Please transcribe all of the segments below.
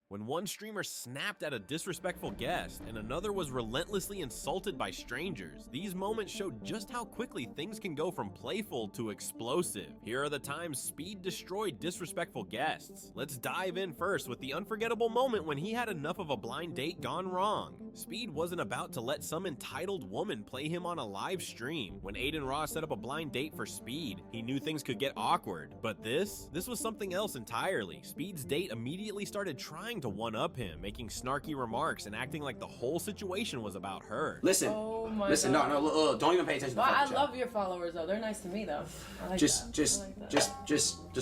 When one streamer snapped at a disrespectful guest and another was relentlessly insulted by strangers, these moments showed just how quickly things can go from playful to explosive. Here are the times Speed destroyed disrespectful guests. Let's dive in first with the unforgettable moment when he had enough of a blind date gone wrong. Speed wasn't about to let some entitled woman play him on a live stream. When Adin Ross set up a blind date for Speed, he knew things could get awkward. But this was something else entirely. Speed's date immediately started trying to one-up him, making snarky remarks and acting like the whole situation was about her. Listen, listen, God. no, don't even pay attention to Well, I chat. love your followers though. They're nice to me though. I like Just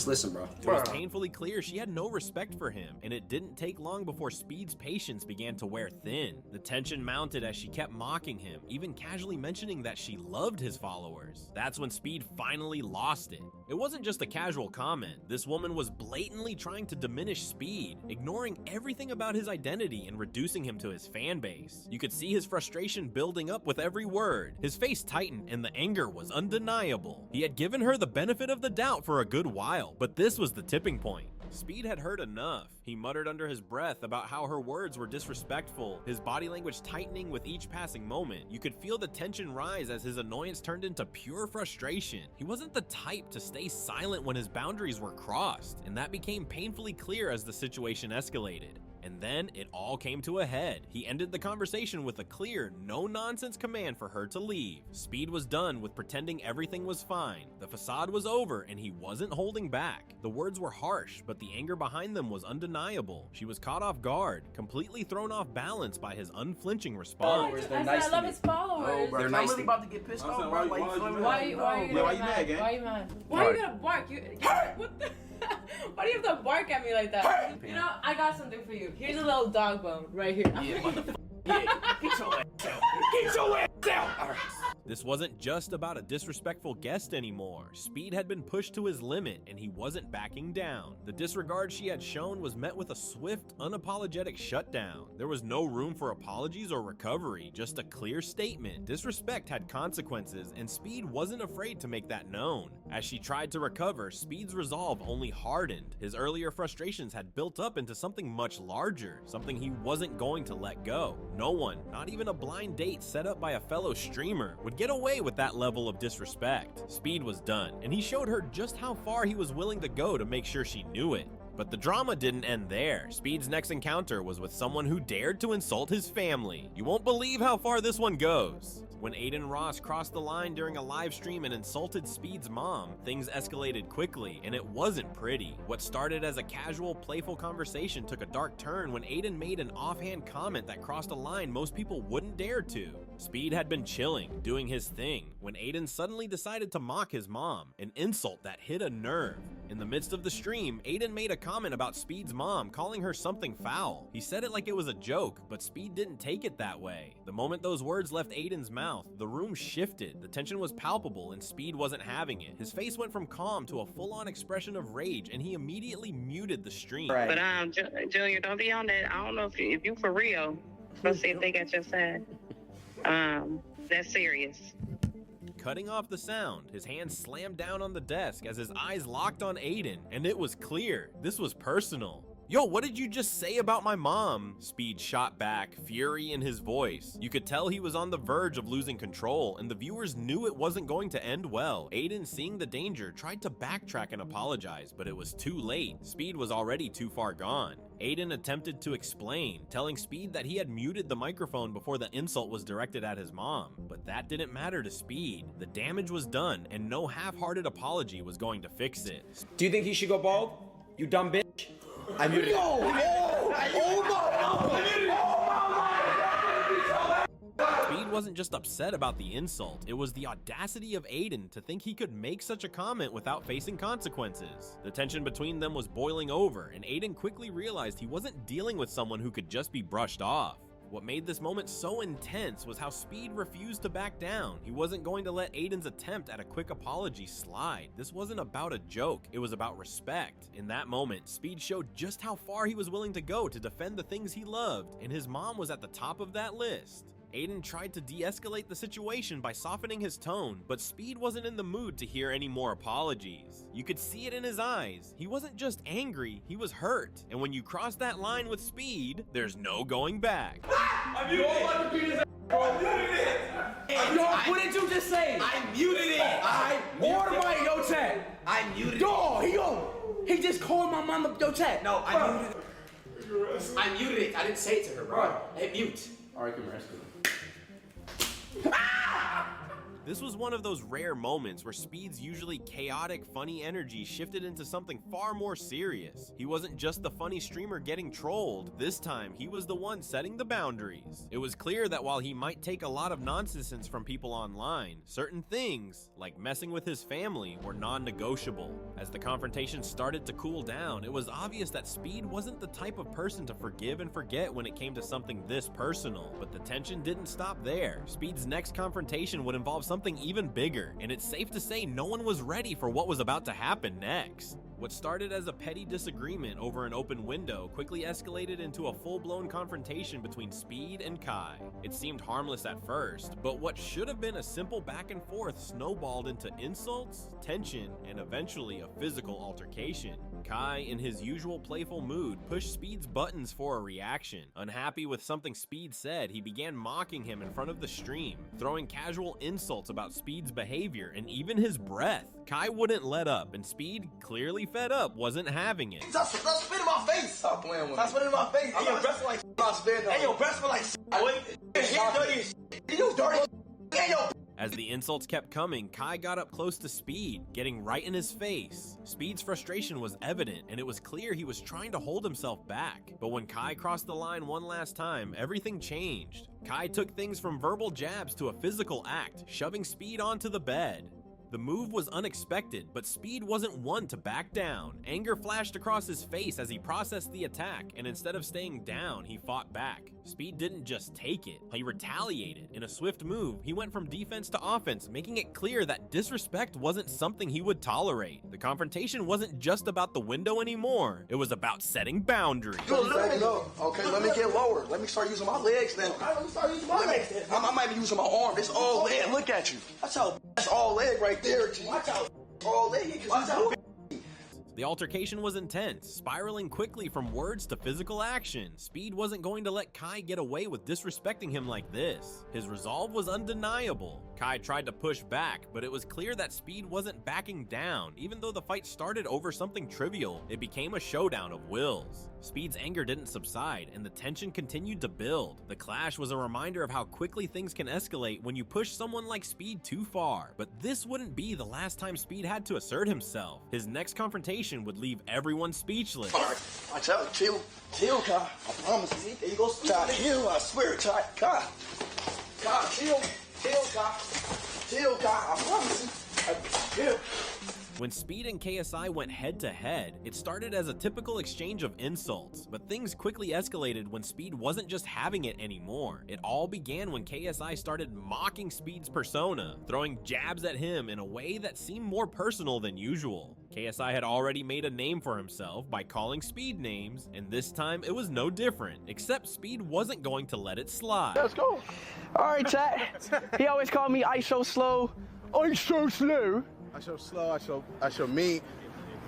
listen, bro. It was painfully clear she had no respect for him, and it didn't take long before Speed's patience began to wear thin. The tension mounted as she kept mocking him, even casually mentioning that she loved his followers. That's when Speed finally lost it. It wasn't just a casual comment. This woman was blatantly trying to diminish Speed, ignoring everything about his identity and reducing him to his fan base. You could see his frustration building up with every word. His face tightened and the anger was undeniable. He had given her the benefit of the doubt for a good while, but this was the tipping point. Speed had heard enough. He muttered under his breath about how her words were disrespectful, his body language tightening with each passing moment. You could feel the tension rise as his annoyance turned into pure frustration. He wasn't the type to stay silent when his boundaries were crossed, and that became painfully clear as the situation escalated. And then it all came to a head. He ended the conversation with a clear, no-nonsense command for her to leave. Speed was done with pretending everything was fine. The facade was over and he wasn't holding back. The words were harsh, but the anger behind them was undeniable. She was caught off guard, completely thrown off balance by his unflinching response. I love his followers. They're I'm nice really about to get pissed off, bro. Why are you mad, gang? Why are you mad? Why are you gonna bark? What the? Why do you have to bark at me like that? You know, I got something for you. Here's a little dog bone right here. Yeah, get your ass out. Get your ass out. All right. This wasn't just about a disrespectful guest anymore. Speed had been pushed to his limit and he wasn't backing down. The disregard she had shown was met with a swift, unapologetic shutdown. There was no room for apologies or recovery, just a clear statement. Disrespect had consequences and Speed wasn't afraid to make that known. As she tried to recover, Speed's resolve only hardened. His earlier frustrations had built up into something much larger, something he wasn't going to let go. No one, not even a blind date set up by a fellow streamer, would get away with that level of disrespect. Speed was done, and he showed her just how far he was willing to go to make sure she knew it. But the drama didn't end there. Speed's next encounter was with someone who dared to insult his family. You won't believe how far this one goes. When Adin Ross crossed the line during a live stream and insulted Speed's mom, things escalated quickly, and it wasn't pretty. What started as a casual, playful conversation took a dark turn when Adin made an offhand comment that crossed a line most people wouldn't dare to. Speed had been chilling, doing his thing, when Adin suddenly decided to mock his mom, an insult that hit a nerve. In the midst of the stream, Adin made a comment about Speed's mom, calling her something foul. He said it like it was a joke, but Speed didn't take it that way. The moment those words left Adin's mouth, the room shifted. The tension was palpable and Speed wasn't having it. His face went from calm to a full-on expression of rage and he immediately muted the stream. But Junior, don't be on that. I don't know if you for real. Let's see if they got your side. That's serious. Cutting off the sound, his hand slammed down on the desk as his eyes locked on Adin, and it was clear, this was personal. Yo, what did you just say about my mom? Speed shot back, fury in his voice. You could tell he was on the verge of losing control, and the viewers knew it wasn't going to end well. Adin, seeing the danger, tried to backtrack and apologize, but it was too late. Speed was already too far gone. Adin attempted to explain, telling Speed that he had muted the microphone before the insult was directed at his mom, but that didn't matter to Speed. The damage was done, and no half-hearted apology was going to fix it. Do you think he should go bald? You dumb bitch. I muted Speed wasn't just upset about the insult, it was the audacity of Adin to think he could make such a comment without facing consequences. The tension between them was boiling over, and Adin quickly realized he wasn't dealing with someone who could just be brushed off. What made this moment so intense was how Speed refused to back down. He wasn't going to let Adin's attempt at a quick apology slide. This wasn't about a joke, it was about respect. In that moment, Speed showed just how far he was willing to go to defend the things he loved, and his mom was at the top of that list. Aiden tried to de-escalate the situation by softening his tone, but Speed wasn't in the mood to hear any more apologies. You could see it in his eyes. He wasn't just angry, he was hurt. And when you cross that line with Speed, there's no going back. I muted it. Bro, muted it. Yo, what did you just say? I muted it. Order my yo chat. I muted it. He just called my mama yo chat. No, I muted it. I muted it. I didn't say it to her, bro. Hey, mute. Alright, come here. This was one of those rare moments where Speed's usually chaotic, funny energy shifted into something far more serious. He wasn't just the funny streamer getting trolled. This time, he was the one setting the boundaries. It was clear that while he might take a lot of nonsense from people online, certain things, like messing with his family, were non-negotiable. As the confrontation started to cool down, it was obvious that Speed wasn't the type of person to forgive and forget when it came to something this personal. But the tension didn't stop there. Speed's next confrontation would involve something even bigger, and it's safe to say no one was ready for what was about to happen next. What started as a petty disagreement over an open window quickly escalated into a full-blown confrontation between Speed and Kai. It seemed harmless at first, but what should have been a simple back and forth snowballed into insults, tension, and eventually a physical altercation. Kai, in his usual playful mood, pushed Speed's buttons for a reaction. Unhappy with something Speed said, he began mocking him in front of the stream, throwing casual insults about Speed's behavior and even his breath. Kai wouldn't let up, and Speed, clearly fed up, wasn't having it. Stop spitting in my face. Stop playing with me. Stop spitting in my face. Hey, your breath smell like stop spitting. Hey, your breath smell like boy. Your hair dirty as you dirty as yo. As the insults kept coming, Kai got up close to Speed, getting right in his face. Speed's frustration was evident, and it was clear he was trying to hold himself back. But when Kai crossed the line one last time, everything changed. Kai took things from verbal jabs to a physical act, shoving Speed onto the bed. The move was unexpected, but Speed wasn't one to back down. Anger flashed across his face as he processed the attack, and instead of staying down, he fought back. Speed didn't just take it, he retaliated. In a swift move, he went from defense to offense, making it clear that disrespect wasn't something he would tolerate. The confrontation wasn't just about the window anymore, it was about setting boundaries. Okay, let me get lower. Let me start using my legs now. Let me start using my legs. I might be using my arm. It's all leg. Look at you. That's all leg right there, G. Watch out. All leg. Watch out. The altercation was intense, spiraling quickly from words to physical action. Speed wasn't going to let Kai get away with disrespecting him like this. His resolve was undeniable. Kai tried to push back, but it was clear that Speed wasn't backing down. Even though the fight started over something trivial, it became a showdown of wills. Speed's anger didn't subside, and the tension continued to build. The clash was a reminder of how quickly things can escalate when you push someone like Speed too far. But this wouldn't be the last time Speed had to assert himself. His next confrontation would leave everyone speechless. All right, watch out. Chill, Kai. I promise you. There you go. Kai, chill. I swear, Kai. Kai, chill. Kai. Chill, Kai. I promise you. Chill. When Speed and KSI went head to head, it started as a typical exchange of insults, but things quickly escalated when Speed wasn't just having it anymore. It all began when KSI started mocking Speed's persona, throwing jabs at him in a way that seemed more personal than usual. KSI had already made a name for himself by calling Speed names, and this time it was no different, except Speed wasn't going to let it slide. Let's go. All right, chat. He always called me IShowSlow. IShowSlow. I show slow, I show meat.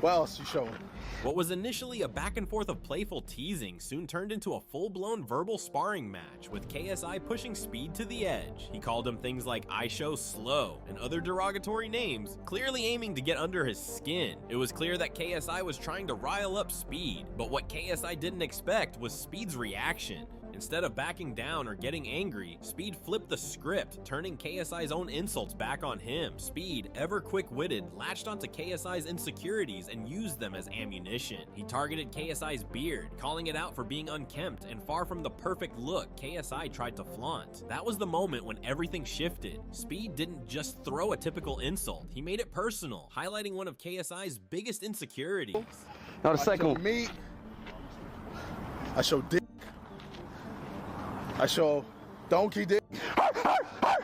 What else you showing? What was initially a back and forth of playful teasing soon turned into a full-blown verbal sparring match, with KSI pushing Speed to the edge. He called him things like I show slow and other derogatory names, clearly aiming to get under his skin. It was clear that KSI was trying to rile up Speed, but what KSI didn't expect was Speed's reaction. Instead of backing down or getting angry, Speed flipped the script, turning KSI's own insults back on him. Speed, ever quick-witted, latched onto KSI's insecurities and used them as ammunition. He targeted KSI's beard, calling it out for being unkempt and far from the perfect look KSI tried to flaunt. That was the moment when everything shifted. Speed didn't just throw a typical insult, he made it personal, highlighting one of KSI's biggest insecurities. Now the second I show one. meat. I show dick. I show donkey dick.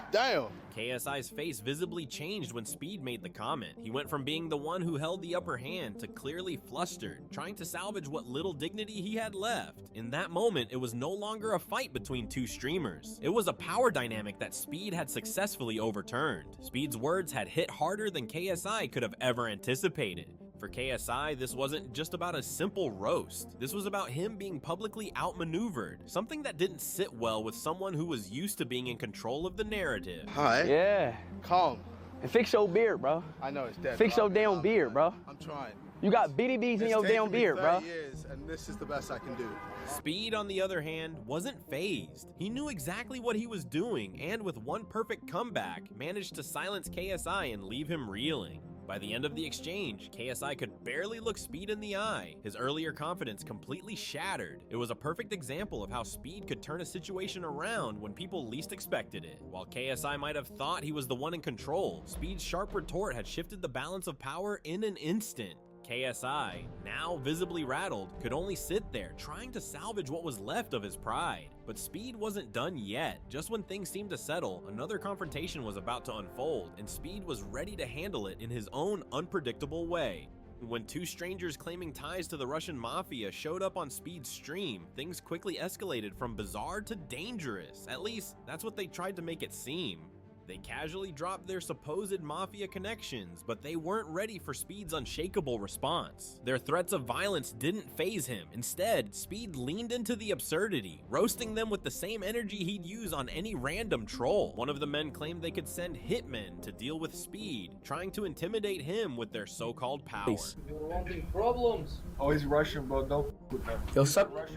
Damn. KSI's face visibly changed when Speed made the comment. He went from being the one who held the upper hand to clearly flustered, trying to salvage what little dignity he had left. In that moment, it was no longer a fight between two streamers. It was a power dynamic that Speed had successfully overturned. Speed's words had hit harder than KSI could have ever anticipated. For KSI, this wasn't just about a simple roast. This was about him being publicly outmaneuvered, something that didn't sit well with someone who was used to being in control of the narrative. Hi. Yeah. Calm. And fix your beard, bro. I know it's dead. Fix your damn beard, bro. I'm trying. You got BDBs in your damn beard, bro. Years, and this is the best I can do. Speed, on the other hand, wasn't fazed. He knew exactly what he was doing, and with one perfect comeback, managed to silence KSI and leave him reeling. By the end of the exchange, KSI could barely look Speed in the eye. His earlier confidence completely shattered. It was a perfect example of how Speed could turn a situation around when people least expected it. While KSI might have thought he was the one in control, Speed's sharp retort had shifted the balance of power in an instant. KSI, now visibly rattled, could only sit there trying to salvage what was left of his pride. But Speed wasn't done yet. Just when things seemed to settle, another confrontation was about to unfold, and Speed was ready to handle it in his own unpredictable way. When two strangers claiming ties to the Russian mafia showed up on Speed's stream, things quickly escalated from bizarre to dangerous. At least, that's what they tried to make it seem. They casually dropped their supposed mafia connections, but they weren't ready for Speed's unshakable response. Their threats of violence didn't faze him. Instead, Speed leaned into the absurdity, roasting them with the same energy he'd use on any random troll. One of the men claimed they could send hitmen to deal with Speed, trying to intimidate him with their so-called power. You're wanting problems. Oh, he's Russian, bro. Don't f with him. Yo, suck. Let's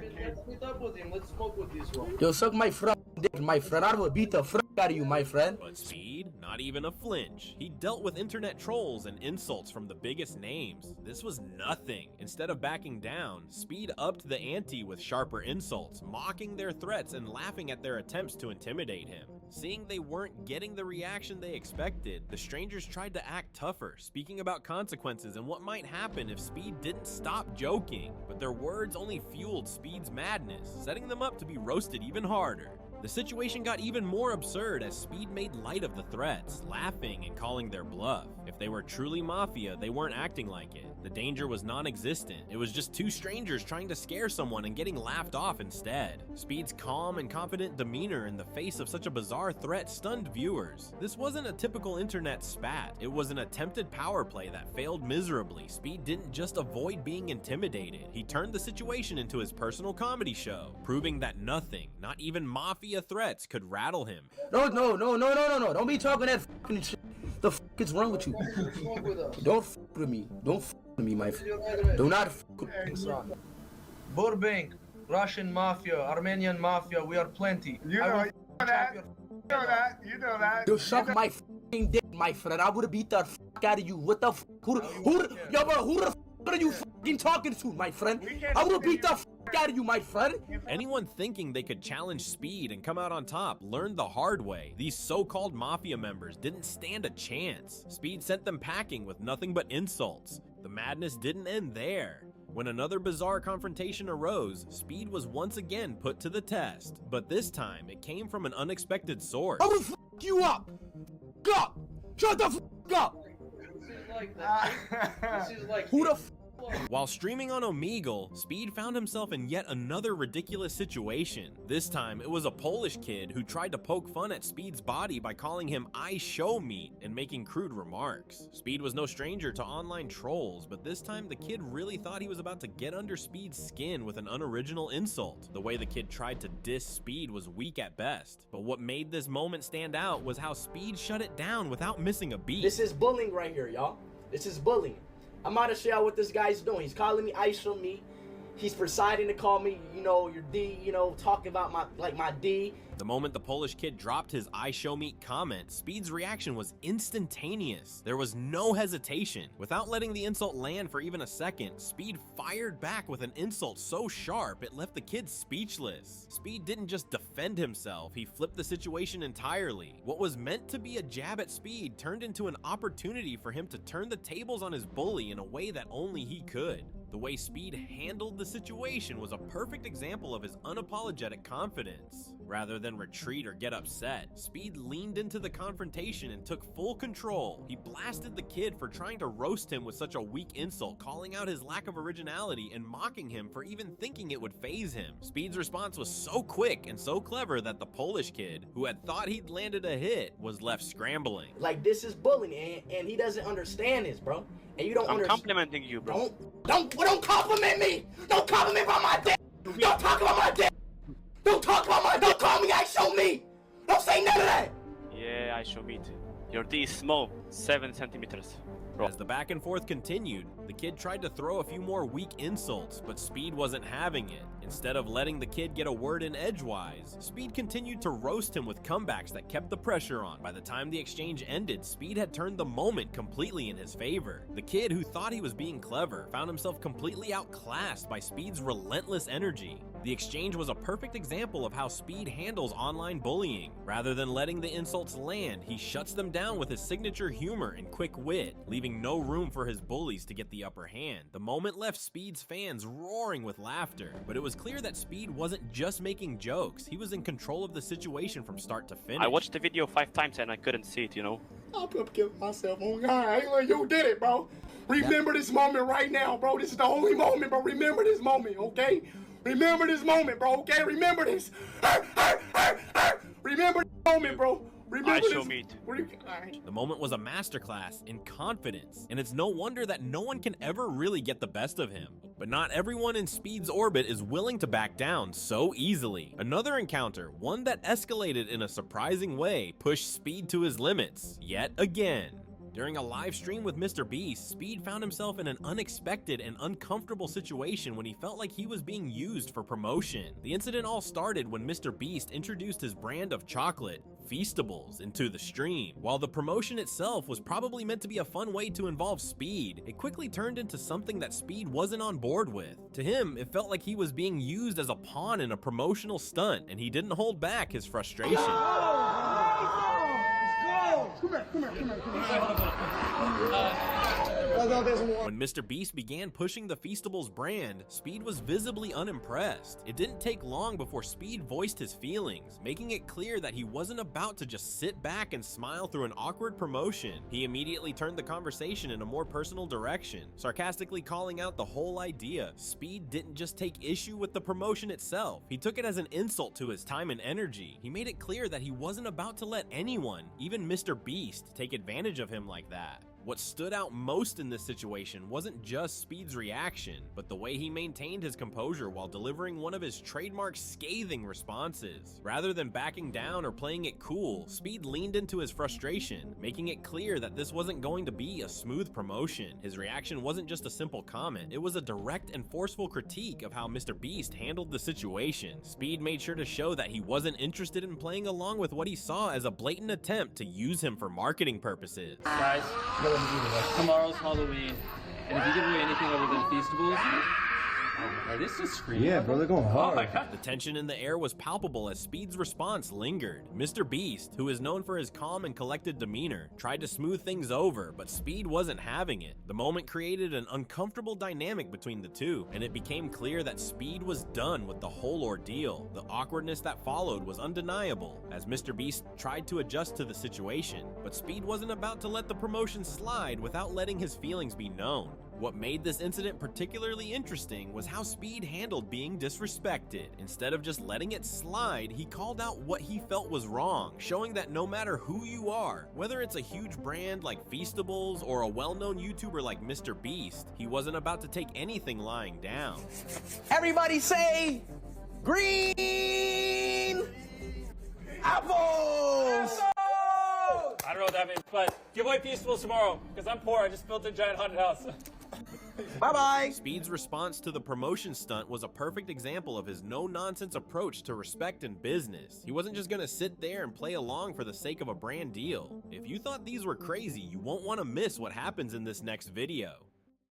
meet up with him. Let's smoke with this one. Yo, suck my dick, my friend. I will beat the out of you, my friend. But Speed, not even a flinch. He dealt with internet trolls and insults from the biggest names. This was nothing. Instead of backing down, Speed upped the ante with sharper insults, mocking their threats and laughing at their attempts to intimidate him. Seeing they weren't getting the reaction they expected, the strangers tried to act tougher, speaking about consequences and what might happen if Speed didn't stop joking. But their words only fueled Speed's madness, setting them up to be roasted even harder. The situation got even more absurd as Speed made light of the threats, laughing and calling their bluff. If they were truly mafia, they weren't acting like it. The danger was non-existent. It was just two strangers trying to scare someone and getting laughed off instead. Speed's calm and confident demeanor in the face of such a bizarre threat stunned viewers. This wasn't a typical internet spat. It was an attempted power play that failed miserably. Speed didn't just avoid being intimidated. He turned the situation into his personal comedy show, proving that nothing, not even mafia threats, could rattle him. No. Don't be talking that fucking shit. The fuck is wrong with you? Don't fuck with me. Don't fuck with me, my friend. Do not fuck with me. Burbank, Russian mafia, Armenian mafia, we are plenty. You know that. You know that. You suck my fucking dick, my friend. I would beat the fuck out of you. What the fuck? Who the fuck are you fucking talking to, my friend? I would beat the fuck out of you, my friend. Anyone thinking they could challenge Speed and come out on top learned the hard way. These so-called mafia members didn't stand a chance. Speed sent them packing with nothing but insults. The madness didn't end there. When another bizarre confrontation arose, Speed was once again put to the test, but this time it came from an unexpected source. I will fuck you up! Go! Shut the fuck up! Who the f? While streaming on Omegle, Speed found himself in yet another ridiculous situation. This time, it was a Polish kid who tried to poke fun at Speed's body by calling him IShowSpeed and making crude remarks. Speed was no stranger to online trolls, but this time the kid really thought he was about to get under Speed's skin with an unoriginal insult. The way the kid tried to diss Speed was weak at best, but what made this moment stand out was how Speed shut it down without missing a beat. This is bullying right here, y'all. This is bullying. I'm about to show y'all what this guy's doing. He's calling me IShowSpeed. He's deciding to call me, your D, talking about my D. The moment the Polish kid dropped his IShowSpeed comment, Speed's reaction was instantaneous. There was no hesitation. Without letting the insult land for even a second, Speed fired back with an insult so sharp it left the kid speechless. Speed didn't just defend himself, he flipped the situation entirely. What was meant to be a jab at Speed turned into an opportunity for him to turn the tables on his bully in a way that only he could. The way Speed handled the situation was a perfect example of his unapologetic confidence. Rather than retreat or get upset, Speed leaned into the confrontation and took full control. He blasted the kid for trying to roast him with such a weak insult, calling out his lack of originality and mocking him for even thinking it would faze him. Speed's response was so quick and so clever that the Polish kid, who had thought he'd landed a hit, was left scrambling. Like, this is bullying, and he doesn't understand this, bro. And you don't understand. I'm complimenting you, bro. Don't compliment me. Don't compliment about my dick. Don't talk about my dick. Don't talk about my. Don't call me IShowMeed. Don't say none of that. Yeah, IShowMeed. Your D is small, 7 centimeters. As the back and forth continued, the kid tried to throw a few more weak insults, but Speed wasn't having it. Instead of letting the kid get a word in edgewise, Speed continued to roast him with comebacks that kept the pressure on. By the time the exchange ended, Speed had turned the moment completely in his favor. The kid, who thought he was being clever, found himself completely outclassed by Speed's relentless energy. The exchange was a perfect example of how Speed handles online bullying. Rather than letting the insults land, he shuts them down with his signature humor and quick wit, leaving no room for his bullies to get the upper hand. The moment left Speed's fans roaring with laughter, but it was clear that Speed wasn't just making jokes. He was in control of the situation from start to finish. I watched the video 5 times and I couldn't see it, you know? I'm gonna kill myself on God. You did it, bro. Remember this moment right now, bro. This is the only moment, bro. Remember this moment, okay? Remember this moment, bro, okay? Remember this. Remember this moment, bro. Remember IShowMeed. The moment was a masterclass in confidence, and it's no wonder that no one can ever really get the best of him. But not everyone in Speed's orbit is willing to back down so easily. Another encounter, one that escalated in a surprising way, pushed Speed to his limits, yet again. During a live stream with Mr. Beast, Speed found himself in an unexpected and uncomfortable situation when he felt like he was being used for promotion. The incident all started when Mr. Beast introduced his brand of chocolate, Feastables, into the stream. While the promotion itself was probably meant to be a fun way to involve Speed, it quickly turned into something that Speed wasn't on board with. To him, it felt like he was being used as a pawn in a promotional stunt, and he didn't hold back his frustration. When Mr. Beast began pushing the Feastables brand, Speed was visibly unimpressed. It didn't take long before Speed voiced his feelings, making it clear that he wasn't about to just sit back and smile through an awkward promotion. He immediately turned the conversation in a more personal direction, sarcastically calling out the whole idea. Speed didn't just take issue with the promotion itself, he took it as an insult to his time and energy. He made it clear that he wasn't about to let anyone, even Mr. Beast, take advantage of him like that. What stood out most in this situation wasn't just Speed's reaction, but the way he maintained his composure while delivering one of his trademark scathing responses. Rather than backing down or playing it cool, Speed leaned into his frustration, making it clear that this wasn't going to be a smooth promotion. His reaction wasn't just a simple comment, it was a direct and forceful critique of how Mr. Beast handled the situation. Speed made sure to show that he wasn't interested in playing along with what he saw as a blatant attempt to use him for marketing purposes. Guys, tomorrow's Halloween, and if you give away anything other than Feastables, this is screaming. Yeah, bro, they're going hard. Oh my God. The tension in the air was palpable as Speed's response lingered. Mr. Beast, who is known for his calm and collected demeanor, tried to smooth things over, but Speed wasn't having it. The moment created an uncomfortable dynamic between the two, and it became clear that Speed was done with the whole ordeal. The awkwardness that followed was undeniable, as Mr. Beast tried to adjust to the situation, but Speed wasn't about to let the promotion slide without letting his feelings be known. What made this incident particularly interesting was how Speed handled being disrespected. Instead of just letting it slide, he called out what he felt was wrong, showing that no matter who you are, whether it's a huge brand like Feastables or a well-known YouTuber like Mr. Beast, he wasn't about to take anything lying down. Everybody say green apples! I don't know what that means, but give away Feastables tomorrow, because I'm poor. I just built a giant haunted house. Bye-bye! Speed's response to the promotion stunt was a perfect example of his no-nonsense approach to respect in business. He wasn't just gonna sit there and play along for the sake of a brand deal. If you thought these were crazy, you won't want to miss what happens in this next video.